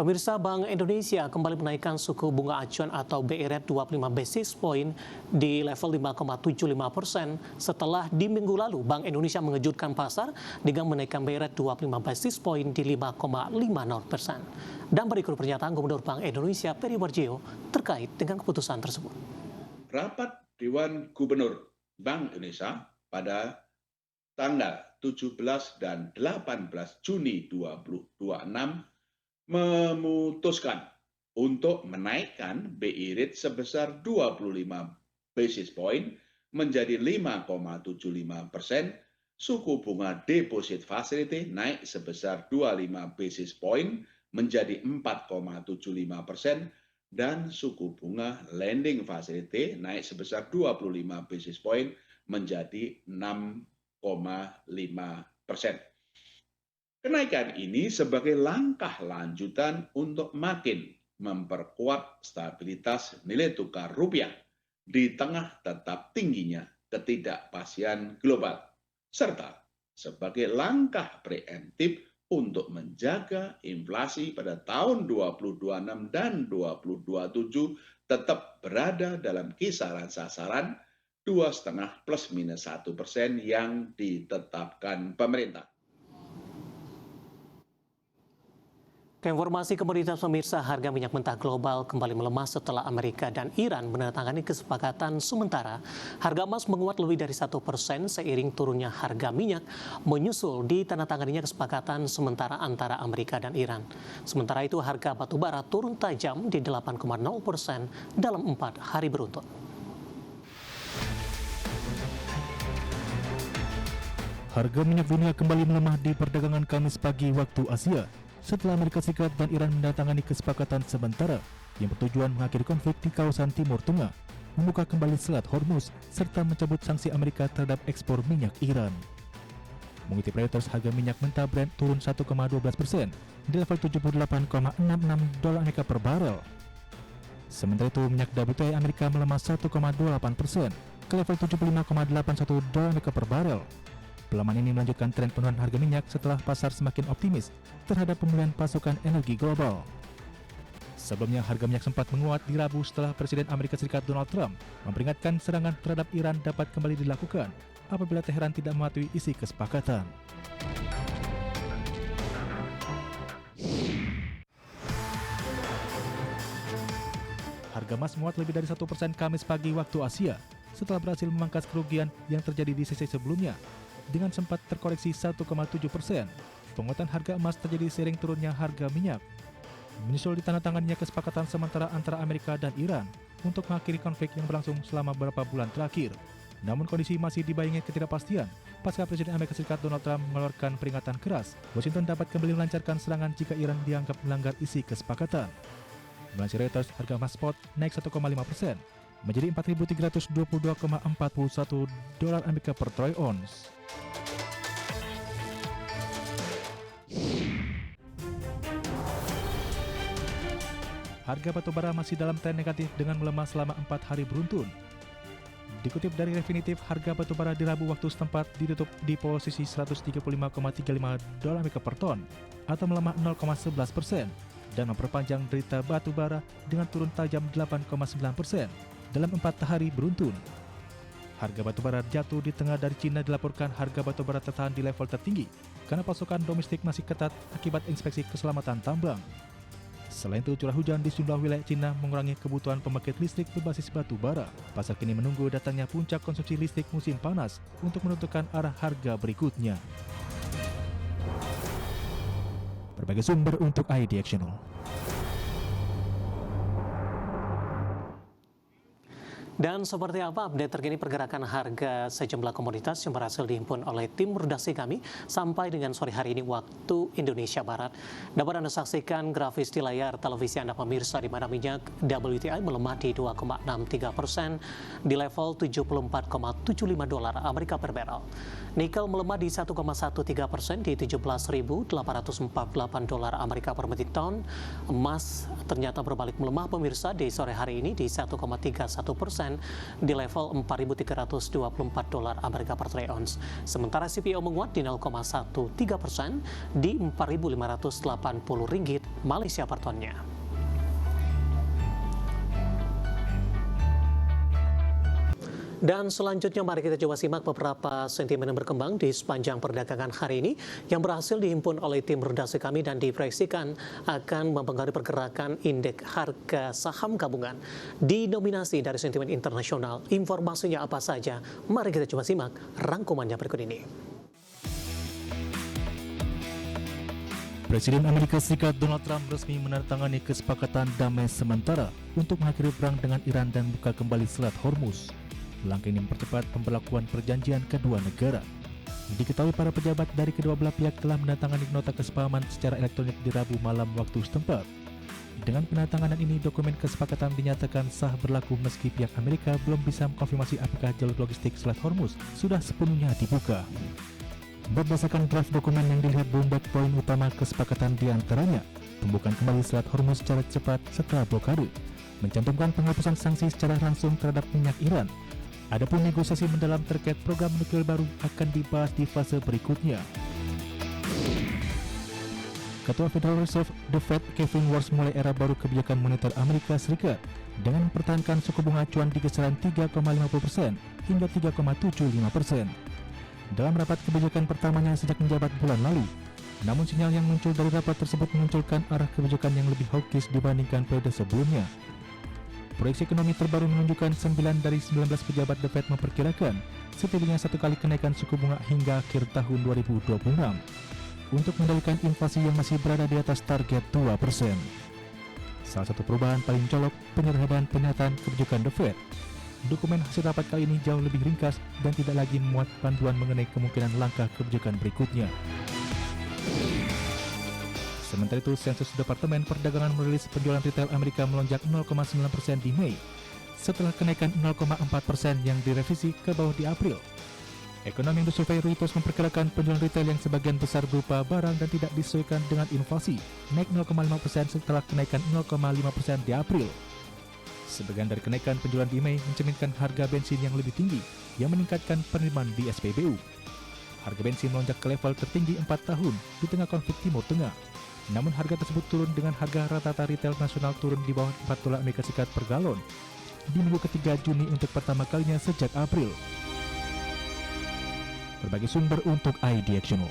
Pemirsa, Bank Indonesia kembali menaikkan suku bunga acuan atau BI rate 25 basis point di level 5,75% setelah di minggu lalu Bank Indonesia mengejutkan pasar dengan menaikkan BI rate 25 basis point di 5,50%. Dan berikut pernyataan Gubernur Bank Indonesia Peri Warjio terkait dengan keputusan tersebut. Rapat Dewan Gubernur Bank Indonesia pada tanggal 17 dan 18 Juni 2026 memutuskan untuk menaikkan BI rate sebesar 25 basis point menjadi 5,75%, suku bunga deposit facility naik sebesar 25 basis point menjadi 4,75%, dan suku bunga lending facility naik sebesar 25 basis point menjadi 6,5%. Kenaikan ini sebagai langkah lanjutan untuk makin memperkuat stabilitas nilai tukar rupiah di tengah tetap tingginya ketidakpastian global, serta sebagai langkah preemptif untuk menjaga inflasi pada tahun 2026 dan 2027 tetap berada dalam kisaran sasaran 2,5 plus minus 1% yang ditetapkan pemerintah. Keinformasi komoditas pemirsa, harga minyak mentah global kembali melemah setelah Amerika dan Iran menandatangani kesepakatan sementara. Harga emas menguat lebih dari 1% seiring turunnya harga minyak menyusul ditandatanganinya kesepakatan sementara antara Amerika dan Iran. Sementara itu harga batu bara turun tajam di 8,0% dalam 4 hari beruntun. Harga minyak dunia kembali melemah di perdagangan Kamis pagi waktu Asia setelah Amerika Serikat dan Iran mendatangani kesepakatan sementara yang bertujuan mengakhiri konflik di kawasan Timur Tengah, membuka kembali Selat Hormuz, serta mencabut sanksi Amerika terhadap ekspor minyak Iran. Mengutip Reuters, harga minyak mentah Brent turun 1,12% di level $78,66 Amerika per barel. Sementara itu, minyak WTI Amerika melemah 1,28% ke level $75,81 Amerika per barel. Pelemahan ini melanjutkan tren penurunan harga minyak setelah pasar semakin optimis terhadap pemulihan pasokan energi global. Sebelumnya, harga minyak sempat menguat di Rabu setelah Presiden Amerika Serikat Donald Trump memperingatkan serangan terhadap Iran dapat kembali dilakukan apabila Teheran tidak mematuhi isi kesepakatan. Harga emas menguat lebih dari 1% Kamis pagi waktu Asia setelah berhasil memangkas kerugian yang terjadi di sesi sebelumnya. Dengan sempat terkoreksi 1,7%, penguatan harga emas terjadi seiring turunnya harga minyak. Menyusul ditandatanganinya kesepakatan sementara antara Amerika dan Iran untuk mengakhiri konflik yang berlangsung selama beberapa bulan terakhir. Namun kondisi masih dibayangi ketidakpastian pasca Presiden Amerika Serikat Donald Trump mengeluarkan peringatan keras Washington dapat kembali melancarkan serangan jika Iran dianggap melanggar isi kesepakatan. Melansir Reuters, harga emas spot naik 1,5% menjadi $4.322,41 Amerika per troy ounce. Harga batubara masih dalam tren negatif dengan melemah selama 4 hari beruntun. Dikutip dari Refinitiv, harga batubara di Rabu waktu setempat ditutup di posisi $135,35 Amerika per ton atau melemah 0,11% dan memperpanjang derita batubara dengan turun tajam 8,9% dalam 4 hari beruntun. Harga batubara jatuh di tengah dari Cina dilaporkan harga batubara tertahan di level tertinggi karena pasokan domestik masih ketat akibat inspeksi keselamatan tambang. Selain itu, curah hujan di sejumlah wilayah Cina mengurangi kebutuhan pembangkit listrik berbasis batu bara. Pasar kini menunggu datangnya puncak konsumsi listrik musim panas untuk menentukan arah harga berikutnya. Berbagai sumber untuk IDXchannel. Dan seperti apa update terkini pergerakan harga sejumlah komoditas yang berhasil dihimpun oleh tim redaksi kami sampai dengan sore hari ini waktu Indonesia Barat. Dapat Anda saksikan grafis di layar televisi Anda pemirsa, di mana minyak WTI melemah di 2,63% di level $74,75 Amerika per barrel. Nikel melemah di 1,13% di $17.848 Amerika per metric ton. Emas ternyata berbalik melemah pemirsa di sore hari ini di 1,31% di level 4.324 dolar Amerika per troy ounce. Sementara CPO menguat di 0,13% di 4.580 ringgit Malaysia per tonnya. Dan selanjutnya mari kita coba simak beberapa sentimen yang berkembang di sepanjang perdagangan hari ini yang berhasil dihimpun oleh tim redaksi kami dan diproyeksikan akan mempengaruhi pergerakan indeks harga saham gabungan. Dinominasi dari sentimen internasional, informasinya apa saja? Mari kita coba simak rangkumannya berikut ini. Presiden Amerika Serikat Donald Trump resmi menandatangani kesepakatan damai sementara untuk mengakhiri perang dengan Iran dan buka kembali Selat Hormuz. Langkah ini mempercepat pemberlakuan perjanjian kedua negara. Diketahui para pejabat dari kedua belah pihak telah menandatangani nota kesepahaman secara elektronik di Rabu malam waktu setempat. Dengan penandatanganan ini, dokumen kesepakatan dinyatakan sah berlaku meski pihak Amerika belum bisa mengkonfirmasi apakah jalur logistik Selat Hormuz sudah sepenuhnya dibuka. Berdasarkan draft dokumen yang dilihat Bloomberg, poin utama kesepakatan diantaranya pembukaan kembali Selat Hormuz secara cepat setelah blokade, mencantumkan penghapusan sanksi secara langsung terhadap minyak Iran. Adapun negosiasi mendalam terkait program nuklir baru akan dibahas di fase berikutnya. Ketua Federal Reserve, The Fed, Kevin Warsh mulai era baru kebijakan moneter Amerika Serikat dengan mempertahankan suku bunga acuan di kisaran 3,50% hingga 3,75%. Dalam rapat kebijakan pertamanya sejak menjabat bulan lalu, namun sinyal yang muncul dari rapat tersebut memunculkan arah kebijakan yang lebih hawkish dibandingkan periode sebelumnya. Proyeksi ekonomi terbaru menunjukkan 9 dari 19 pejabat The Fed memperkirakan setidaknya satu kali kenaikan suku bunga hingga akhir tahun 2026 untuk mengendalikan inflasi yang masih berada di atas target 2%. Salah satu perubahan paling colok penyerahan pernyataan kebijakan The Fed. Dokumen hasil rapat kali ini jauh lebih ringkas dan tidak lagi memuat panduan mengenai kemungkinan langkah kebijakan berikutnya. Sementara itu, sensus Departemen Perdagangan merilis penjualan retail Amerika melonjak 0,9% di Mei, setelah kenaikan 0,4% yang direvisi ke bawah di April. Ekonom yang disurvei Reuters memperkirakan penjualan retail yang sebagian besar berupa barang dan tidak disesuaikan dengan inflasi, naik 0,5% setelah kenaikan 0,5% di April. Sebagian dari kenaikan penjualan di Mei mencerminkan harga bensin yang lebih tinggi, yang meningkatkan penerimaan di SPBU. Harga bensin melonjak ke level tertinggi 4 tahun di tengah konflik Timur Tengah. Namun harga tersebut turun dengan harga rata-rata retail nasional turun di bawah 4 dolar Amerika Serikat per galon di minggu ketiga Juni untuk pertama kalinya sejak April. Berbagai sumber untuk ID Action.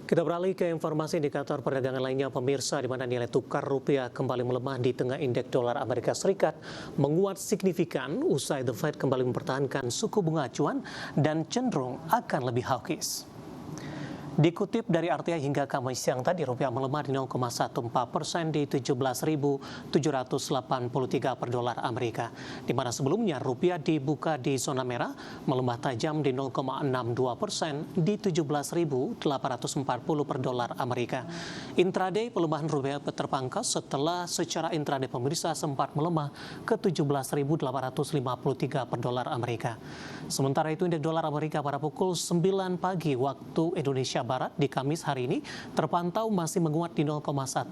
Kita beralih ke informasi indikator perdagangan lainnya pemirsa, di mana nilai tukar rupiah kembali melemah di tengah indeks dolar Amerika Serikat menguat signifikan usai The Fed kembali mempertahankan suku bunga acuan dan cenderung akan lebih hawkish. Dikutip dari RTI hingga Kamis siang tadi, rupiah melemah di 0,14% di 17.783 per dolar Amerika. Di mana sebelumnya rupiah dibuka di zona merah, melemah tajam di 0,62% di 17.840 per dolar Amerika. Intraday pelemahan rupiah terpangkas setelah secara intraday pemirsa sempat melemah ke 17.853 per dolar Amerika. Sementara itu indeks dolar Amerika pada pukul 9 pagi waktu Indonesia Barat di Kamis hari ini terpantau masih menguat di 0,18%,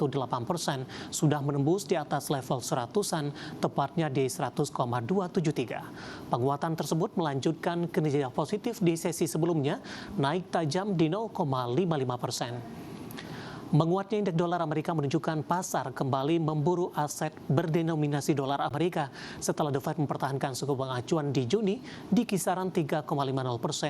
sudah menembus di atas level 100-an, tepatnya di 100,273. Penguatan tersebut melanjutkan kinerja positif di sesi sebelumnya, naik tajam di 0,55%. Menguatnya indeks dolar Amerika menunjukkan pasar kembali memburu aset berdenominasi dolar Amerika setelah The Fed mempertahankan suku bunga acuan di Juni di kisaran 3,50%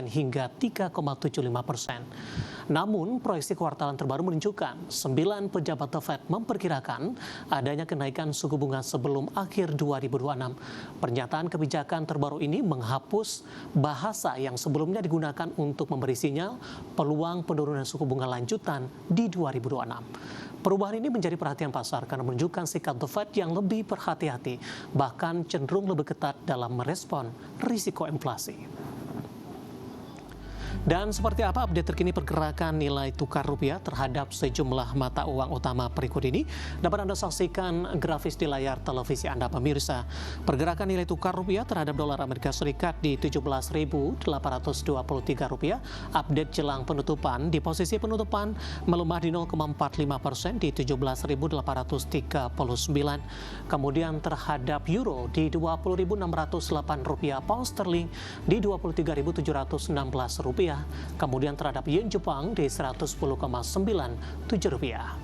hingga 3,75%. Namun, proyeksi kuartalan terbaru menunjukkan 9 pejabat The Fed memperkirakan adanya kenaikan suku bunga sebelum akhir 2026. Pernyataan kebijakan terbaru ini menghapus bahasa yang sebelumnya digunakan untuk memberi sinyal peluang penurunan suku bunga lanjutan di 2026. Perubahan ini menjadi perhatian pasar karena menunjukkan sikap The Fed yang lebih berhati-hati, bahkan cenderung lebih ketat dalam merespon risiko inflasi. Dan seperti apa update terkini pergerakan nilai tukar rupiah terhadap sejumlah mata uang utama berikut ini dapat Anda saksikan grafis di layar televisi Anda pemirsa. Pergerakan nilai tukar rupiah terhadap dolar Amerika Serikat di 17.823 rupiah. Update jelang penutupan, di posisi penutupan melemah di 0,45% di 17.839. Kemudian terhadap euro di 20.608 rupiah, pound sterling di 23.716 rupiah. Kemudian terhadap yen Jepang di 110,97 rupiah.